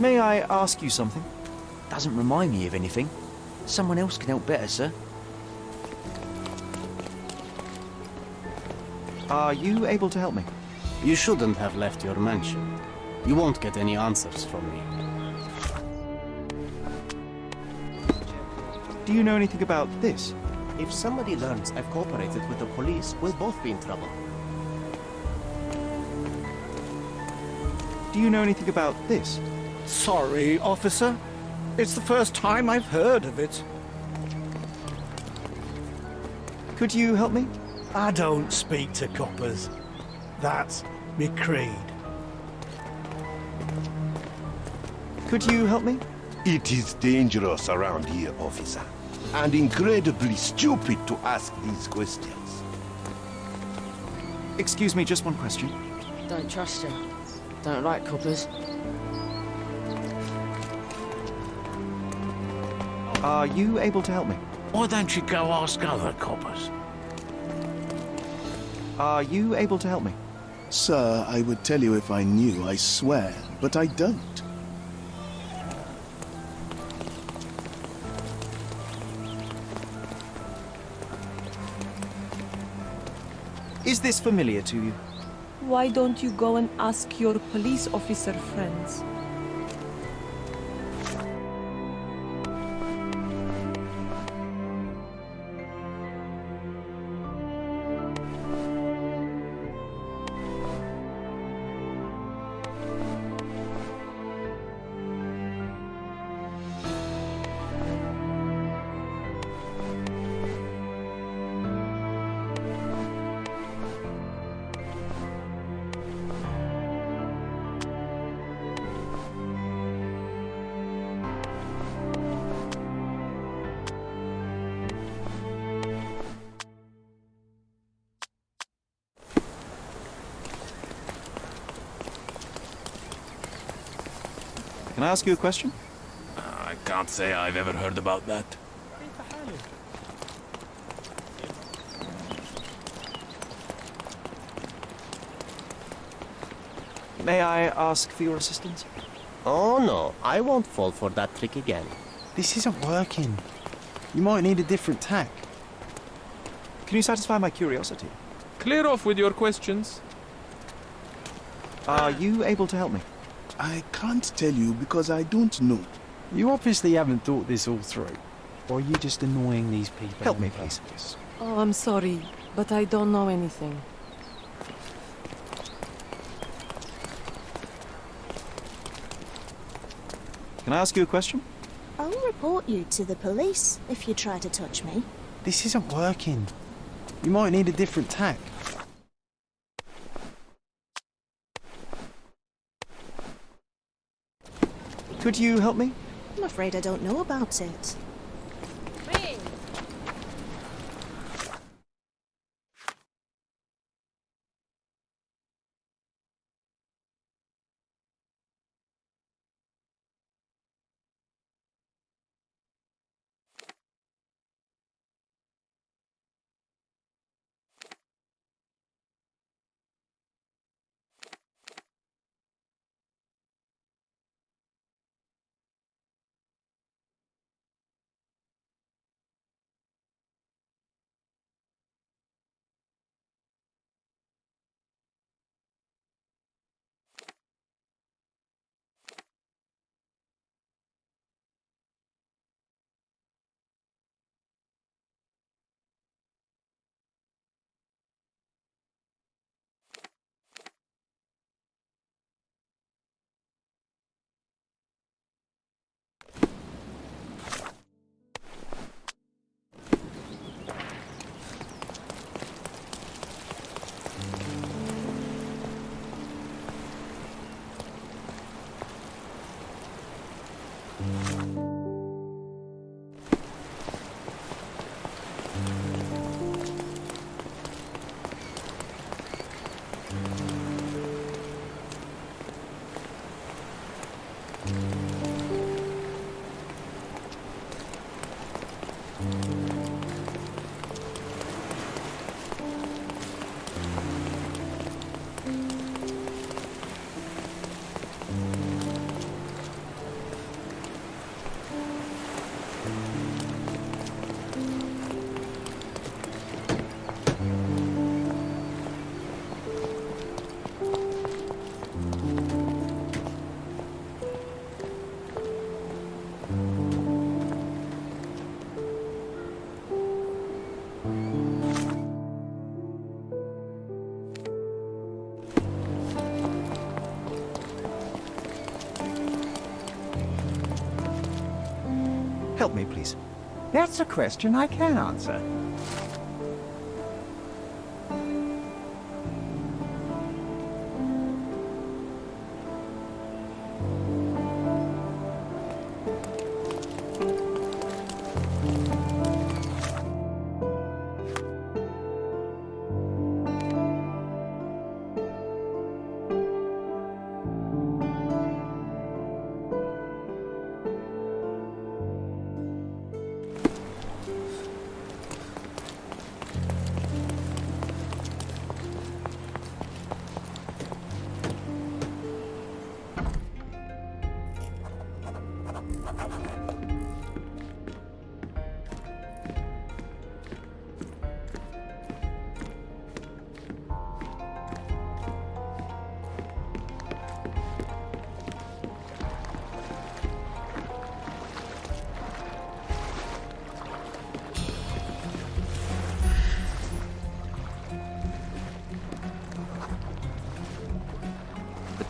May I ask you something? Doesn't remind me of anything. Someone else can help better, sir. Are you able to help me? You shouldn't have left your mansion. You won't get any answers from me. Do you know anything about this? If somebody learns I've cooperated with the police, we'll both be in trouble. Do you know anything about this? Sorry, officer. It's the first time I've heard of it. Could you help me? I don't speak to coppers. That's me creed. Could you help me? It is dangerous around here, officer, and incredibly stupid to ask these questions. Excuse me, just one question. Don't trust him. Don't like coppers. Are you able to help me? Why don't you go ask other coppers? Are you able to help me? Sir, I would tell you if I knew, I swear, but I don't. Is this familiar to you? Why don't you go and ask your police officer friends? Can I ask you a question? I can't say I've ever heard about that. May I ask for your assistance? Oh no, I won't fall for that trick again. This isn't working. You might need a different tack. Can you satisfy my curiosity? Clear off with your questions. Are you able to help me? I can't tell you because I don't know. You obviously haven't thought this all through. Or are you just annoying these people? Help me, please. Oh, I'm sorry, but I don't know anything. Can I ask you a question? I'll report you to the police if you try to touch me. This isn't working. You might need a different tack. Could you help me? I'm afraid I don't know about it. Help me, please. That's a question I can answer.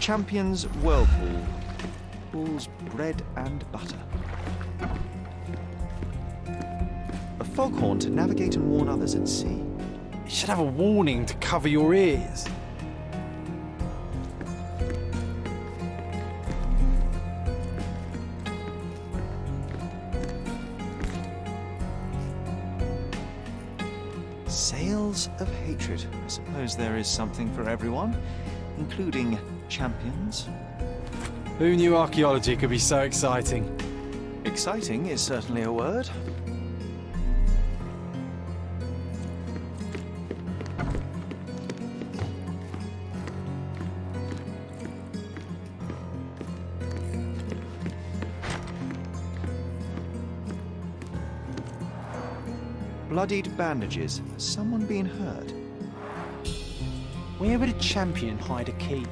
Champion's whirlpool. Pools bread and butter. A foghorn to navigate and warn others at sea. You should have a warning to cover your ears. Sails of hatred. I suppose there is something for everyone, including champions. Who knew archaeology could be so exciting? Exciting is certainly a word. Bloodied bandages. Has someone been hurt? Where would a champion hide a key?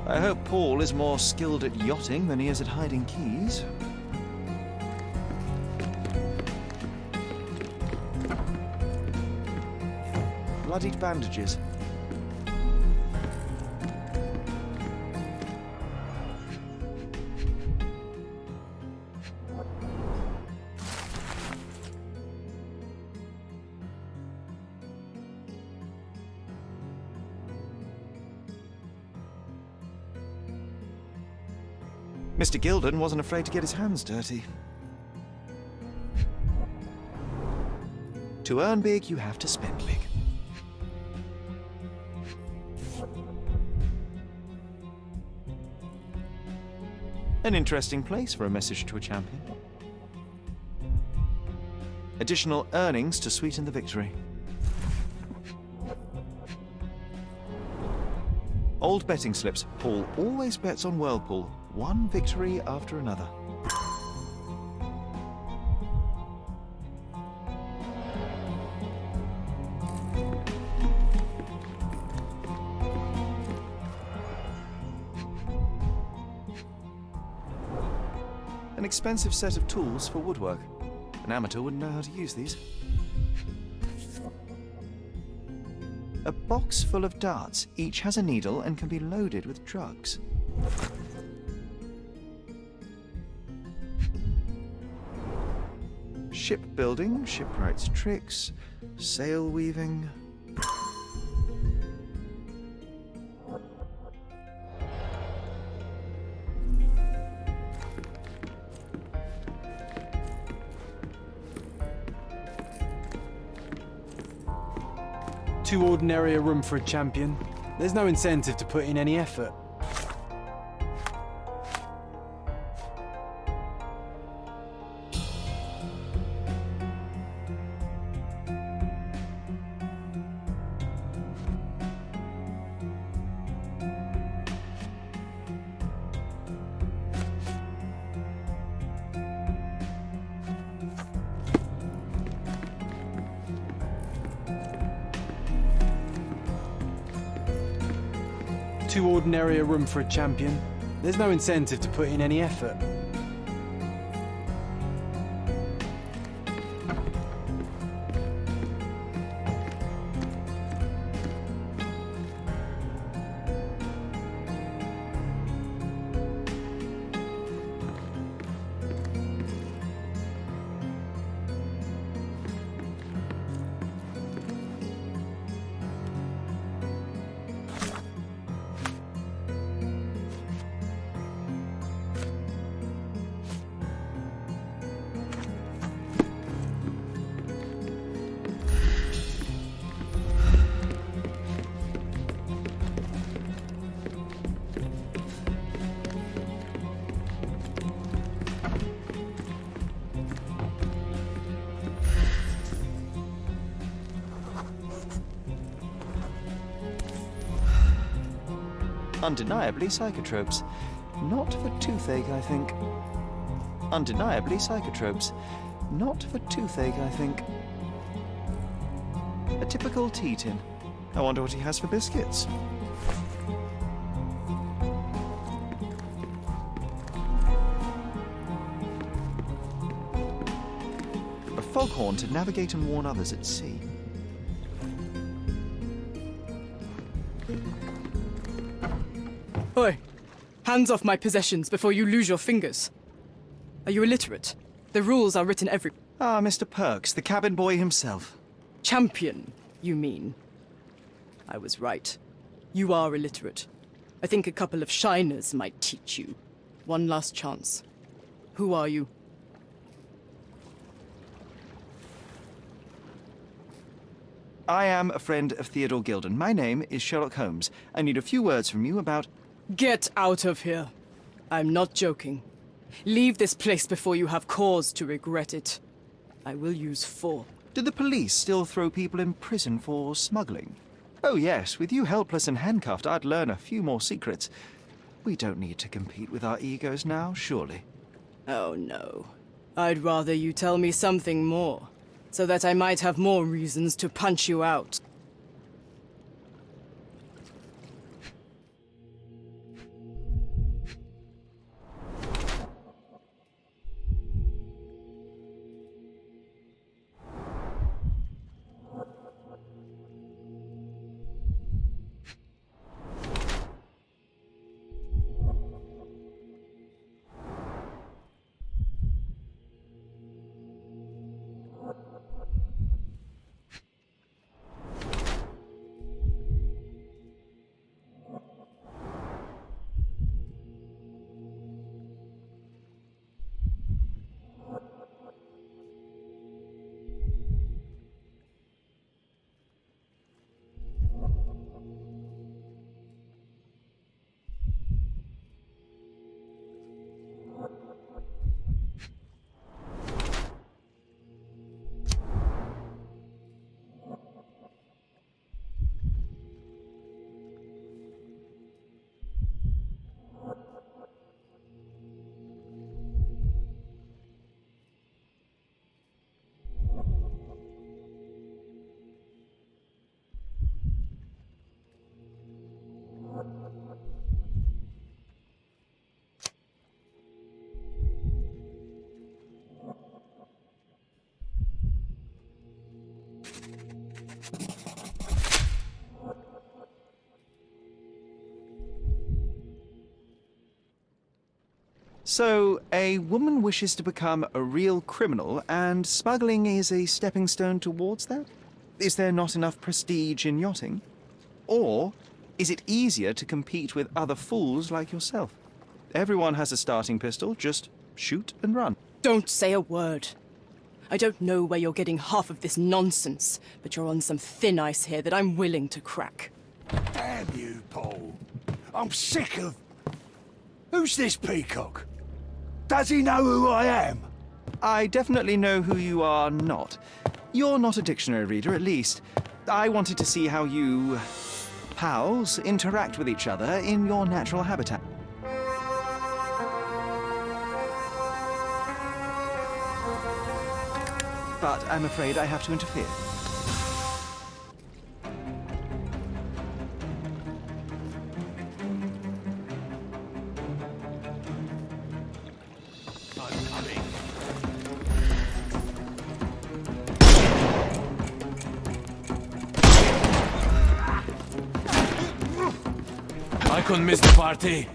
I hope Paul is more skilled at yachting than he is at hiding keys. Bloodied bandages. Mr. Gilden wasn't afraid to get his hands dirty. To earn big, you have to spend big. An interesting place for a message to a champion. Additional earnings to sweeten the victory. Old betting slips. Paul always bets on Whirlpool. One victory after another. An expensive set of tools for woodwork. An amateur wouldn't know how to use these. A box full of darts. Each has a needle and can be loaded with drugs. Shipbuilding, shipwright's tricks, sail weaving. Too ordinary a room for a champion. There's no incentive to put in any effort. Too ordinary a room for a champion. There's no incentive to put in any effort. Undeniably psychotropes. Not for toothache, I think. Undeniably psychotropes. Not for toothache, I think. A typical tea tin. I wonder what he has for biscuits. A foghorn to navigate and warn others at sea. Oi! Hands off my possessions before you lose your fingers. Are you illiterate? The rules are written every... Ah, Mr. Perks, the cabin boy himself. Champion, you mean? I was right. You are illiterate. I think a couple of shiners might teach you. One last chance. Who are you? I am a friend of Theodore Gilden. My name is Sherlock Holmes. I need a few words from you about... Get out of here. I'm not joking. Leave this place before you have cause to regret it. I will use force. Do the police still throw people in prison for smuggling? Oh yes, with you helpless and handcuffed, I'd learn a few more secrets. We don't need to compete with our egos now, surely. Oh no. I'd rather you tell me something more, so that I might have more reasons to punch you out. So, a woman wishes to become a real criminal, and smuggling is a stepping stone towards that? Is there not enough prestige in yachting? Or is it easier to compete with other fools like yourself? Everyone has a starting pistol, just shoot and run. Don't say a word. I don't know where you're getting half of this nonsense, but you're on some thin ice here that I'm willing to crack. Damn you, Paul. I'm sick of... Who's this peacock? Does he know who I am? I definitely know who you are not. You're not a dictionary reader, at least. I wanted to see how you... pals interact with each other in your natural habitat. But I'm afraid I have to interfere. I couldn't miss the party.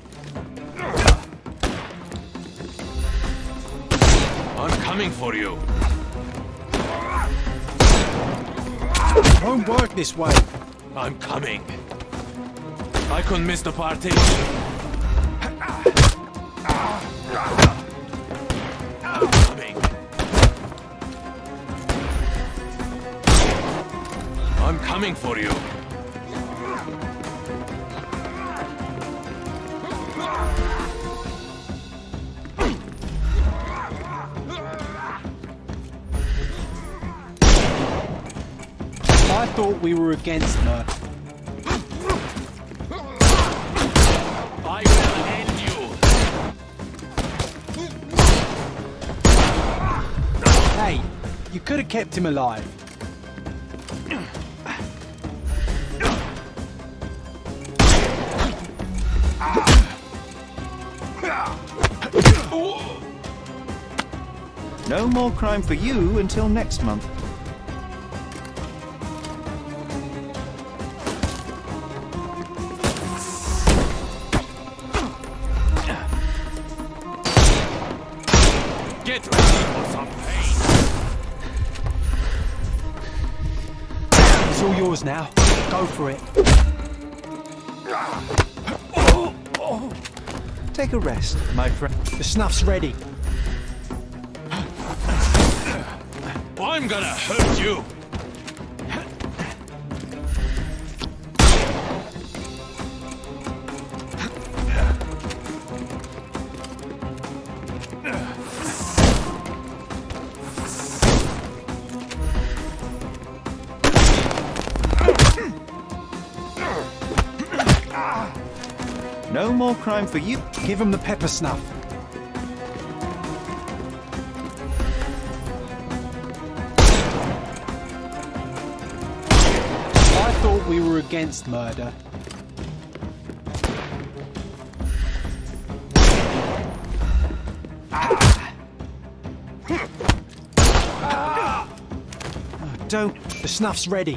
I'm coming for you. Won't work this way. I'm coming. I couldn't miss the party. I'm coming. I'm coming for you. I thought we were against murder. I will end you. Hey, you could have kept him alive. No more crime for you until next month. Get ready for some pain. It's all yours now. Go for it. Take a rest, my friend. The snuff's ready. I'm gonna hurt you. No more crime for you. Give him the pepper snuff. I thought we were against murder. Don't. The snuff's ready.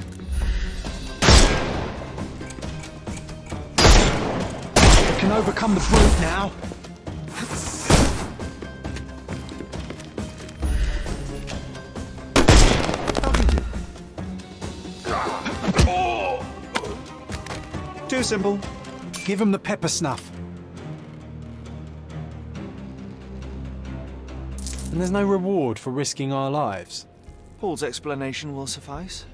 Can overcome the brute now. Too simple. Give him the pepper snuff. And there's no reward for risking our lives. Paul's explanation will suffice.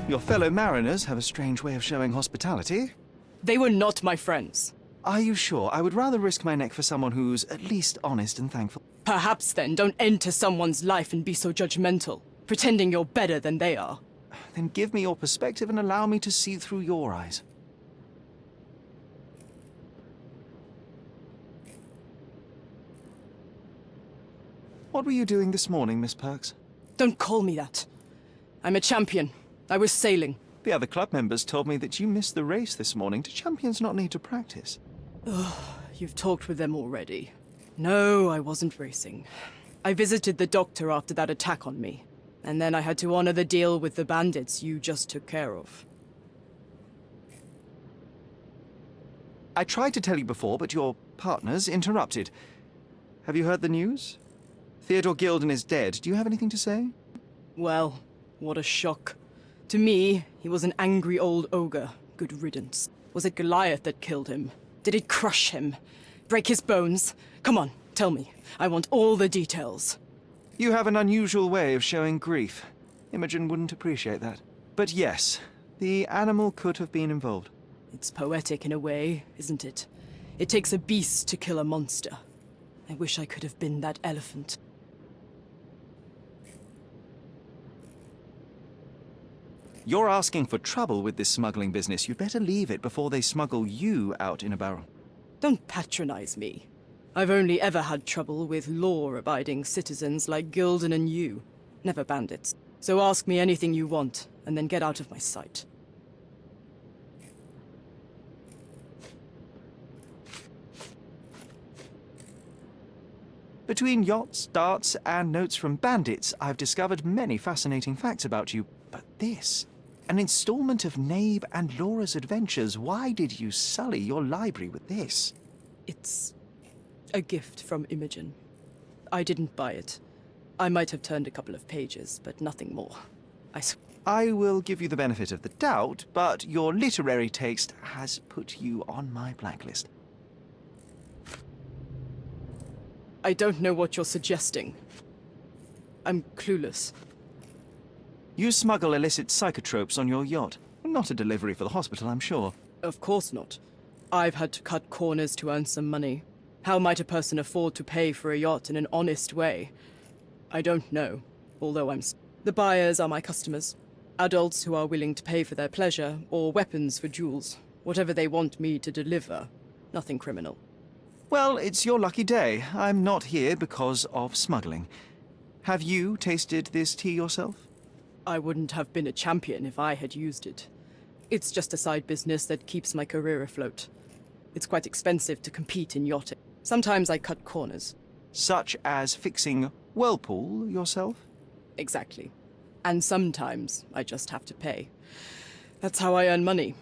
Your fellow mariners have a strange way of showing hospitality. They were not my friends. Are you sure? I would rather risk my neck for someone who's at least honest and thankful. Perhaps then don't enter someone's life and be so judgmental, pretending you're better than they are. then give me your perspective and allow me to see through your eyes. What were you doing this morning, Miss Perks? Don't call me that. I'm a champion. I was sailing. The other club members told me that you missed the race this morning. Do champions not need to practice? Ugh, you've talked with them already. No, I wasn't racing. I visited the doctor after that attack on me. And then I had to honor the deal with the bandits you just took care of. I tried to tell you before, but your partners interrupted. Have you heard the news? Theodore Gilden is dead. Do you have anything to say? Well, what a shock. To me, he was an angry old ogre. Good riddance. Was it Goliath that killed him? Did it crush him? Break his bones? Come on, tell me. I want all the details. You have an unusual way of showing grief. Imogen wouldn't appreciate that. But yes, the animal could have been involved. It's poetic in a way, isn't it? It takes a beast to kill a monster. I wish I could have been that elephant. You're asking for trouble with this smuggling business. You'd better leave it before they smuggle you out in a barrel. Don't patronize me. I've only ever had trouble with law-abiding citizens like Gilden and you, never bandits. So ask me anything you want, and then get out of my sight. Between yachts, darts, and notes from bandits, I've discovered many fascinating facts about you. But this, an installment of Nabe and Laura's adventures. Why did you sully your library with this? It's a gift from Imogen. I didn't buy it. I might have turned a couple of pages, but nothing more. I will give you the benefit of the doubt, but your literary taste has put you on my blacklist. I don't know what you're suggesting. I'm clueless. You smuggle illicit psychotropes on your yacht. Not a delivery for the hospital, I'm sure. Of course not. I've had to cut corners to earn some money. How might a person afford to pay for a yacht in an honest way? I don't know, although The buyers are my customers. Adults who are willing to pay for their pleasure, or weapons for jewels. Whatever they want me to deliver. Nothing criminal. Well, it's your lucky day. I'm not here because of smuggling. Have you tasted this tea yourself? I wouldn't have been a champion if I had used it. It's just a side business that keeps my career afloat. It's quite expensive to compete in yachting. Sometimes I cut corners. Such as fixing Whirlpool yourself? Exactly. And sometimes I just have to pay. That's how I earn money.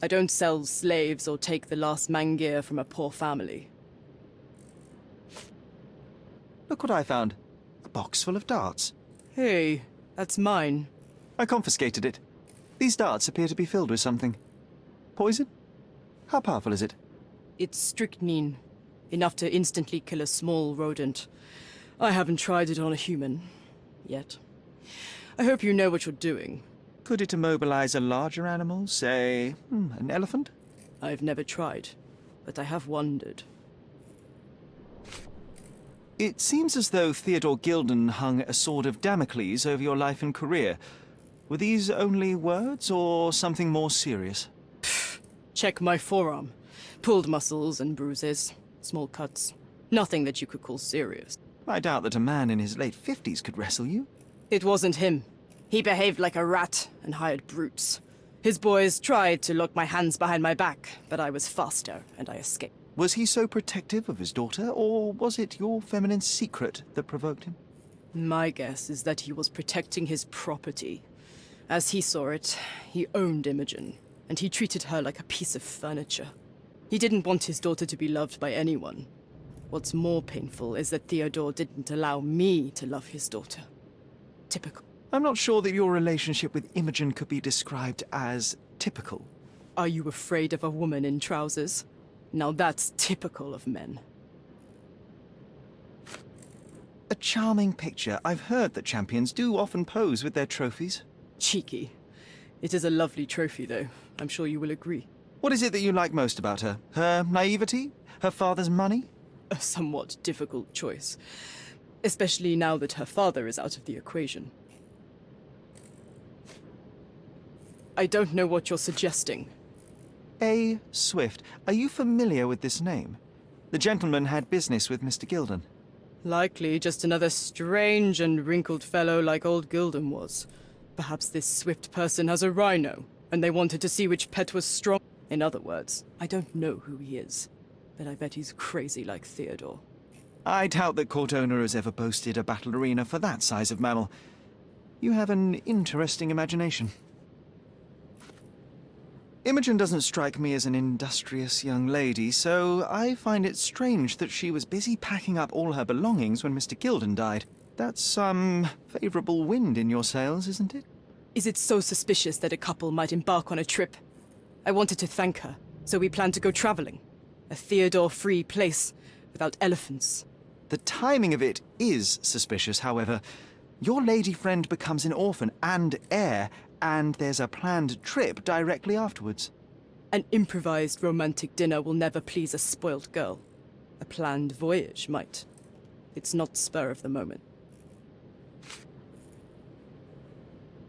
I don't sell slaves or take the last mangear from a poor family. Look what I found. A box full of darts. Hey, that's mine. I confiscated it. These darts appear to be filled with something. Poison? How powerful is it? It's strychnine. Enough to instantly kill a small rodent. I haven't tried it on a human. Yet. I hope you know what you're doing. Could it immobilize a larger animal, say, an elephant? I've never tried, but I have wondered. It seems as though Theodore Gilden hung a sword of Damocles over your life and career. Were these only words, or something more serious? Check my forearm. Pulled muscles and bruises. Small cuts. Nothing that you could call serious. I doubt that a man in his late 50s could wrestle you. It wasn't him. He behaved like a rat and hired brutes. His boys tried to lock my hands behind my back, but I was faster and I escaped. Was he so protective of his daughter, or was it your feminine secret that provoked him? My guess is that he was protecting his property. As he saw it, he owned Imogen, and he treated her like a piece of furniture. He didn't want his daughter to be loved by anyone. What's more painful is that Theodore didn't allow me to love his daughter. Typical. I'm not sure that your relationship with Imogen could be described as typical. Are you afraid of a woman in trousers? Now that's typical of men. A charming picture. I've heard that champions do often pose with their trophies. Cheeky. It is a lovely trophy, though. I'm sure you will agree. What is it that you like most about her? Her naivety? Her father's money? A somewhat difficult choice. Especially now that her father is out of the equation. I don't know what you're suggesting. A. Swift. Are you familiar with this name? The gentleman had business with Mr. Gilden. Likely just another strange and wrinkled fellow like old Gilden was. Perhaps this Swift person has a rhino, and they wanted to see which pet was strong. In other words, I don't know who he is, but I bet he's crazy like Theodore. I doubt that court owner has ever boasted a battle arena for that size of mammal. You have an interesting imagination. Imogen doesn't strike me as an industrious young lady, so I find it strange that she was busy packing up all her belongings when Mr. Gilden died. That's some favorable wind in your sails, isn't it? Is it so suspicious that a couple might embark on a trip? I wanted to thank her, so we planned to go traveling. A Theodore-free place, without elephants. The timing of it is suspicious, however. Your lady friend becomes an orphan and heir, and there's a planned trip directly afterwards. An improvised romantic dinner will never please a spoilt girl. A planned voyage might. It's not spur of the moment.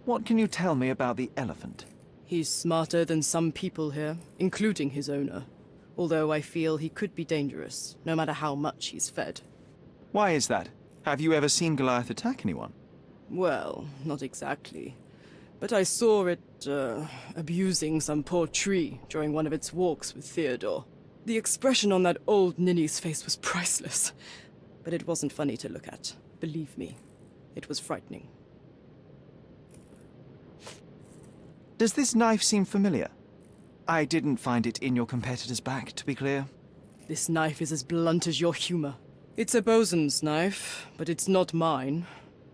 What can you tell me about the elephant? He's smarter than some people here, including his owner. Although I feel he could be dangerous, no matter how much he's fed. Why is that? Have you ever seen Goliath attack anyone? Well, not exactly. But I saw it, abusing some poor tree during one of its walks with Theodore. The expression on that old ninny's face was priceless. But it wasn't funny to look at. Believe me, it was frightening. Does this knife seem familiar? I didn't find it in your competitor's back, to be clear. This knife is as blunt as your humor. It's a bosun's knife, but it's not mine.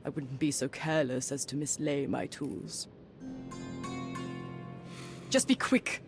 I wouldn't be so careless as to mislay my tools. Just be quick.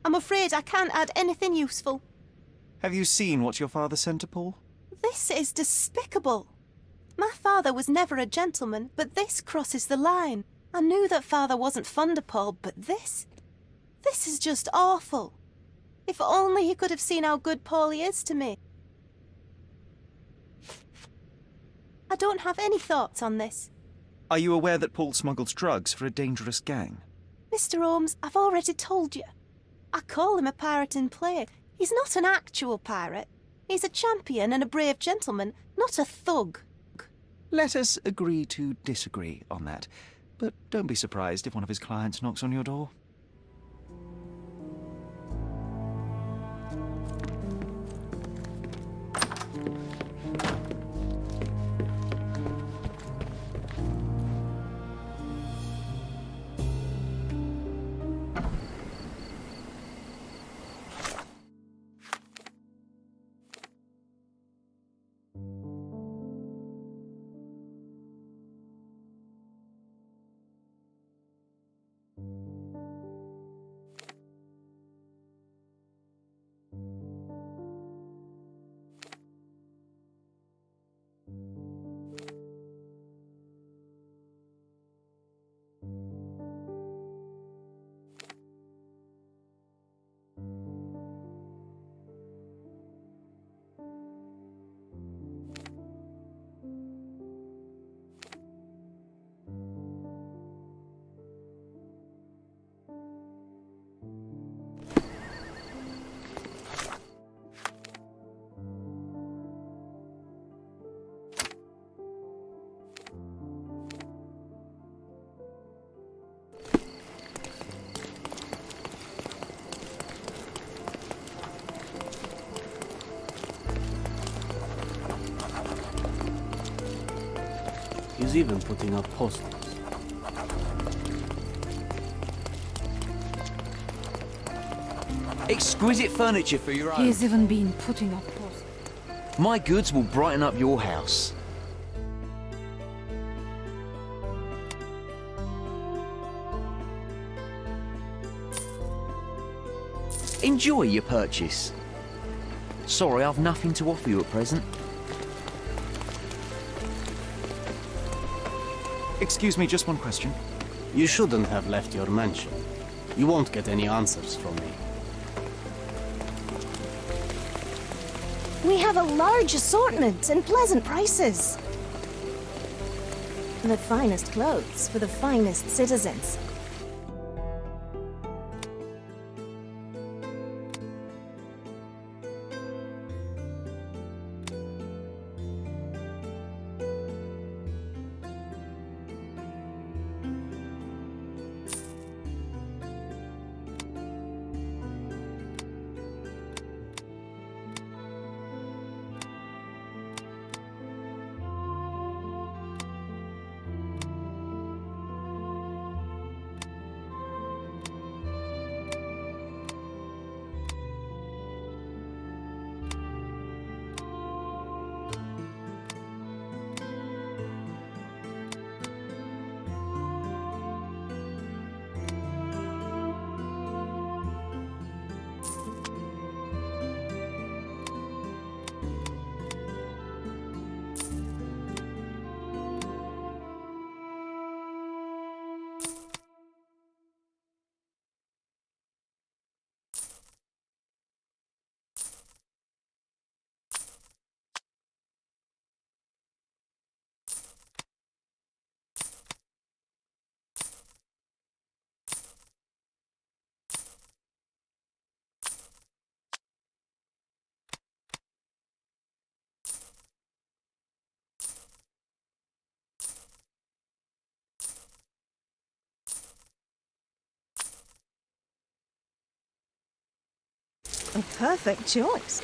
I'm afraid I can't add anything useful. Have you seen what your father sent to Paul? This is despicable. My father was never a gentleman, but this crosses the line. I knew that father wasn't fond of Paul, but this is just awful. If only he could have seen how good Paulie is to me. I don't have any thoughts on this. Are you aware that Paul smuggles drugs for a dangerous gang? Mr. Holmes, I've already told you. I call him a pirate in play. He's not an actual pirate. He's a champion and a brave gentleman, not a thug. Let us agree to disagree on that. But don't be surprised if one of his clients knocks on your door. is even putting up posters. Exquisite furniture for your own. He's even been putting up posters. My goods will brighten up your house. Enjoy your purchase. Sorry, I've nothing to offer you at present. Excuse me, just one question. You shouldn't have left your mansion. You won't get any answers from me. We have a large assortment and pleasant prices. The finest clothes for the finest citizens. A perfect choice.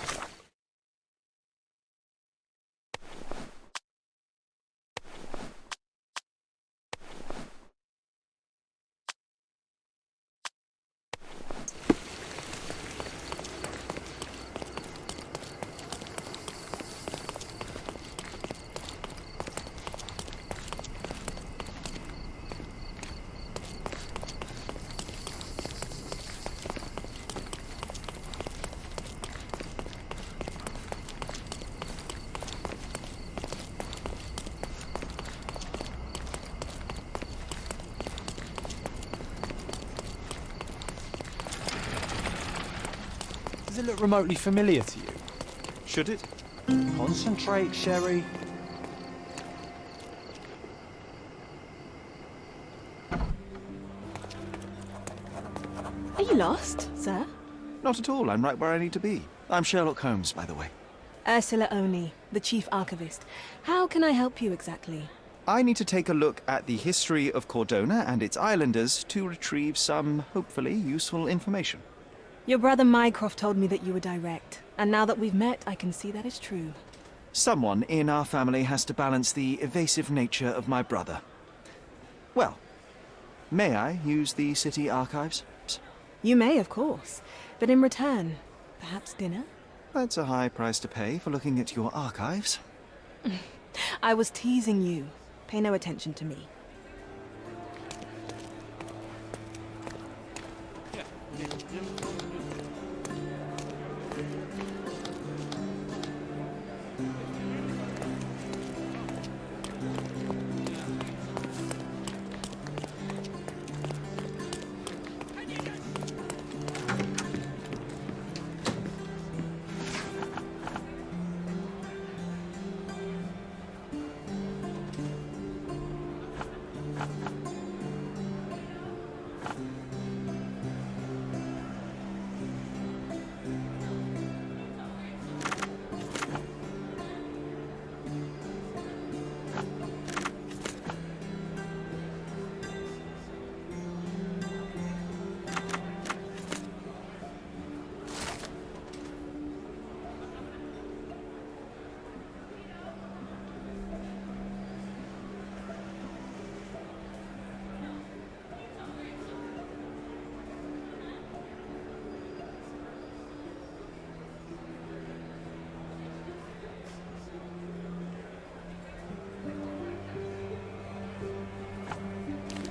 Does it look remotely familiar to you? Should it? Concentrate, Sherry. Are you lost, sir? Not at all. I'm right where I need to be. I'm Sherlock Holmes, by the way. Ursula Oni, the chief archivist. How can I help you exactly? I need to take a look at the history of Cordona and its islanders to retrieve some, hopefully, useful information. Your brother Mycroft told me that you were direct, and now that we've met, I can see that is true. Someone in our family has to balance the evasive nature of my brother. Well, may I use the city archives? You may, of course, but in return, perhaps dinner? That's a high price to pay for looking at your archives. I was teasing you. Pay no attention to me.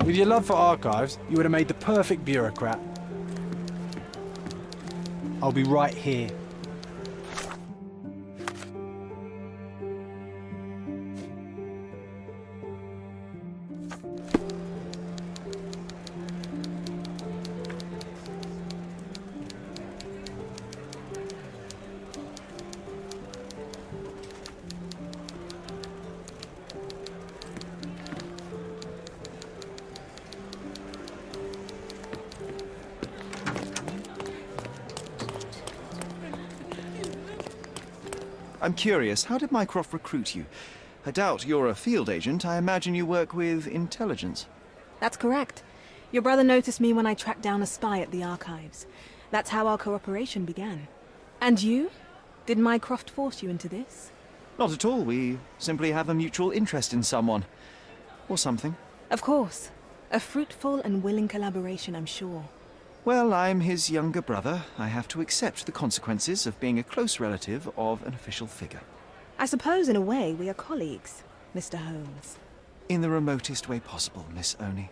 With your love for archives, you would have made the perfect bureaucrat. I'll be right here. I'm curious, how did Mycroft recruit you? I doubt you're a field agent. I imagine you work with intelligence. That's correct. Your brother noticed me when I tracked down a spy at the archives. That's how our cooperation began. And you? Did Mycroft force you into this? Not at all. We simply have a mutual interest in someone. Or something. Of course. A fruitful and willing collaboration, I'm sure. Well, I'm his younger brother. I have to accept the consequences of being a close relative of an official figure. I suppose, in a way, we are colleagues, Mr. Holmes. In the remotest way possible, Miss Oni.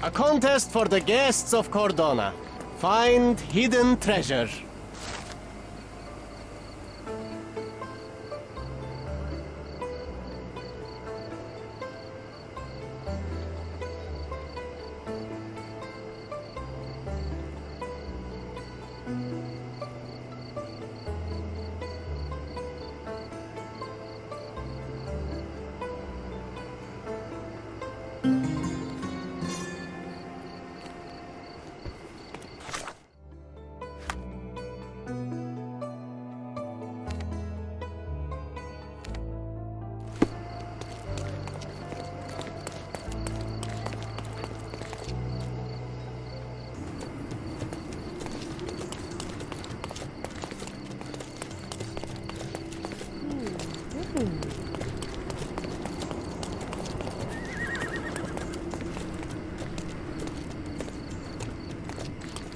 A contest for the guests of Cordona. Find hidden treasure.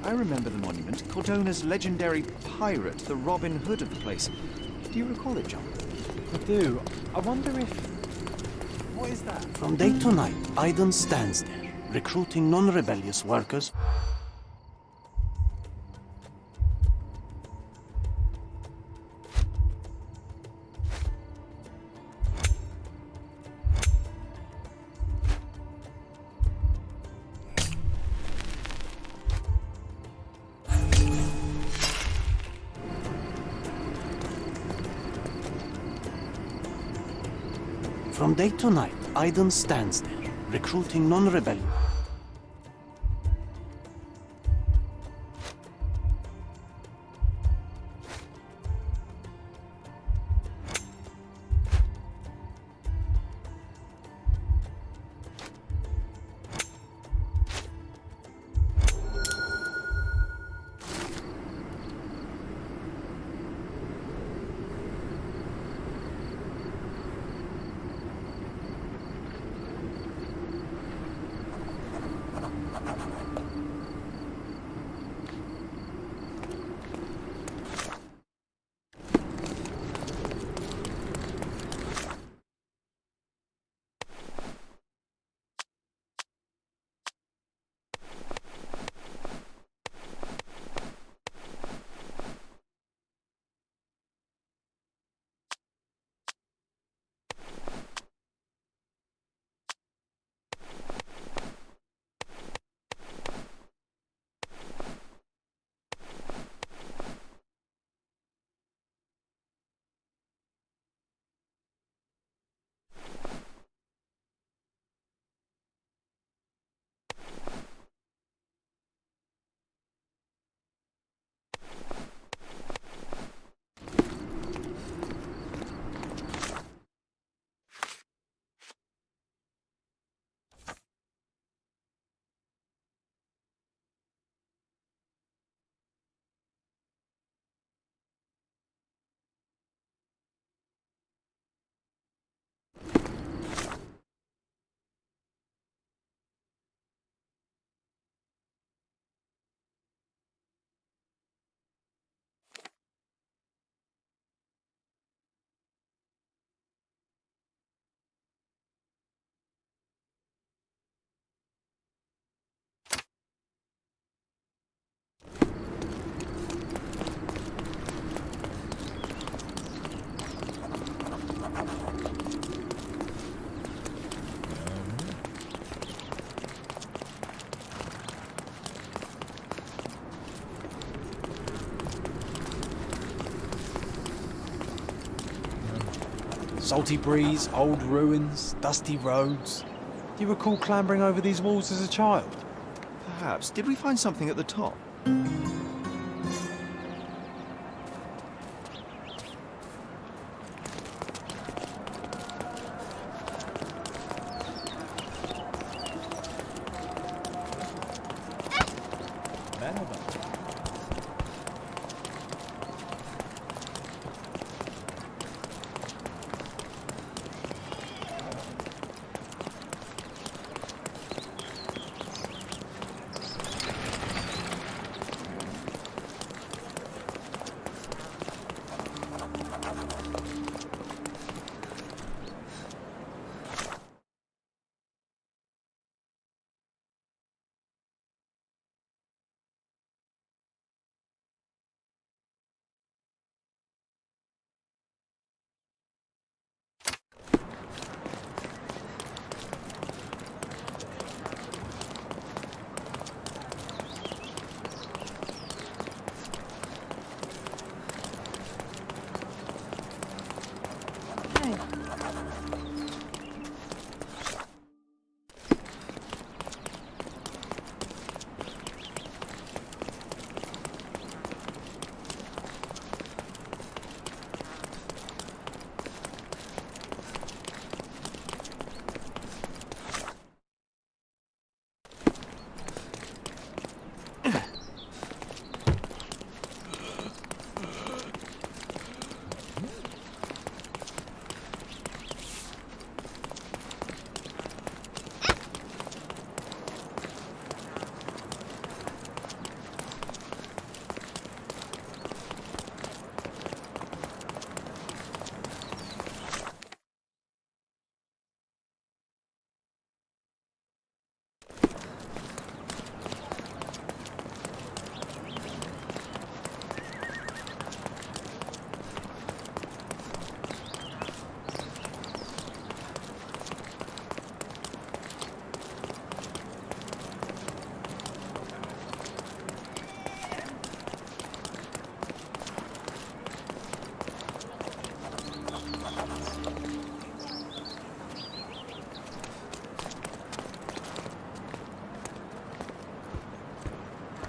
I remember the monument. Cordona's legendary pirate, the Robin Hood of the place. Do you recall it, John? I do. I wonder if... What is that? From day to night, Aiden stands there, recruiting non-rebellious workers. From day to night, Aiden stands there, recruiting non-rebellious. Salty breeze, old ruins, dusty roads. Do you recall clambering over these walls as a child? Perhaps. Did we find something at the top?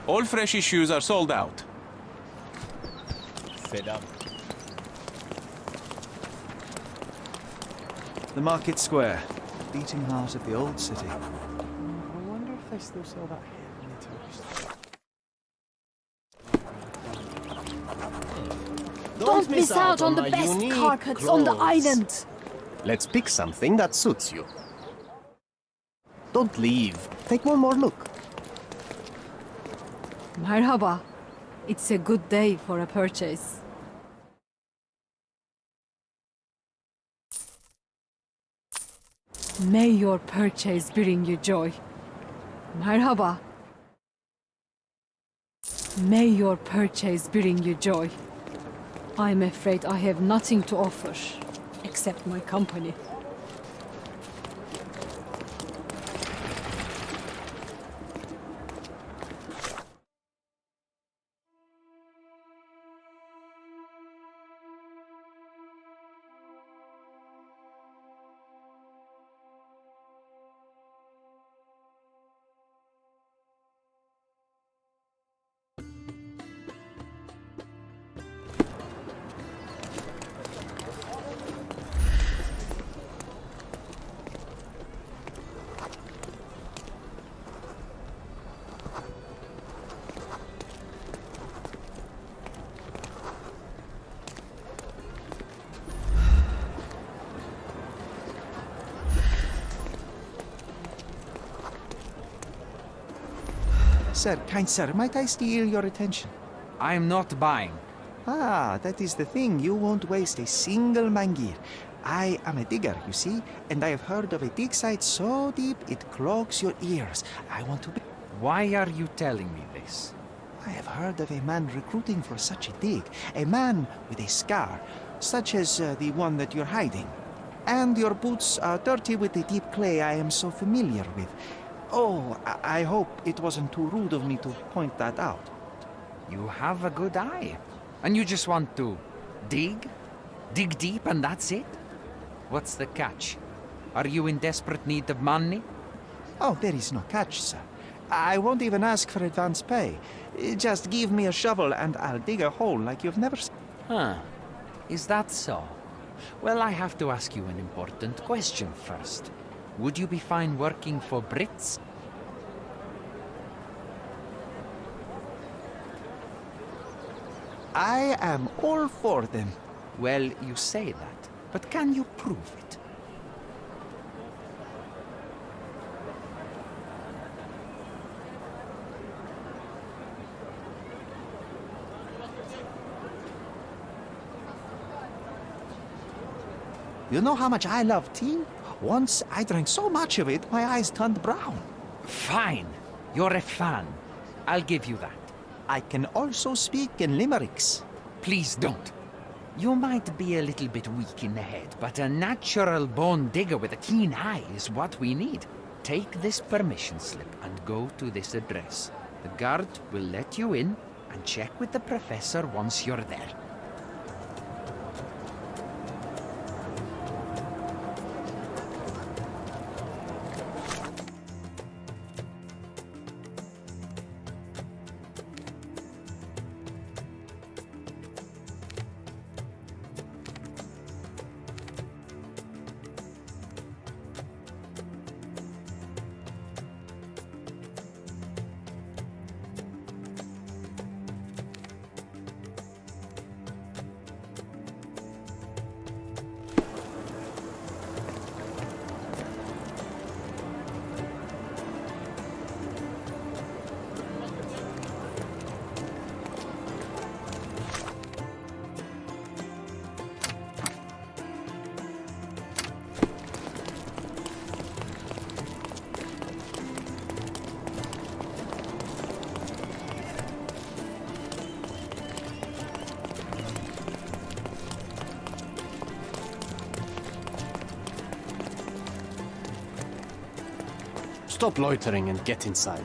All fresh issues are sold out. Fed up. The market square, beating heart of the old city. I wonder if they still sell that here in the tourist. Don't miss out on the best carpets on the island. Let's pick something that suits you. Don't leave. Take one more look. Merhaba. It's a good day for a purchase. May your purchase bring you joy. Merhaba. May your purchase bring you joy. I'm afraid I have nothing to offer, except my company. Sir, kind sir, might I steal your attention? I'm not buying. Ah, that is the thing. You won't waste a single mangir. I am a digger, you see, and I have heard of a dig site so deep it clogs your ears. I want to be... Why are you telling me this? I have heard of a man recruiting for such a dig. A man with a scar, such as the one that you're hiding. And your boots are dirty with the deep clay I am so familiar with. Oh, I hope it wasn't too rude of me to point that out. You have a good eye. And you just want to dig? Dig deep and that's it? What's the catch? Are you in desperate need of money? Oh, there is no catch, sir. I won't even ask for advance pay. Just give me a shovel and I'll dig a hole like you've never seen. Huh. Is that so? Well, I have to ask you an important question first. Would you be fine working for Brits? I am all for them. Well, you say that, but can you prove it? You know how much I love tea? Once I drank so much of it, my eyes turned brown. Fine. You're a fan. I'll give you that. I can also speak in limericks. Please don't. You might be a little bit weak in the head, but a natural born digger with a keen eye is what we need. Take this permission slip and go to this address. The guard will let you in and check with the professor once you're there. Stop loitering and get inside.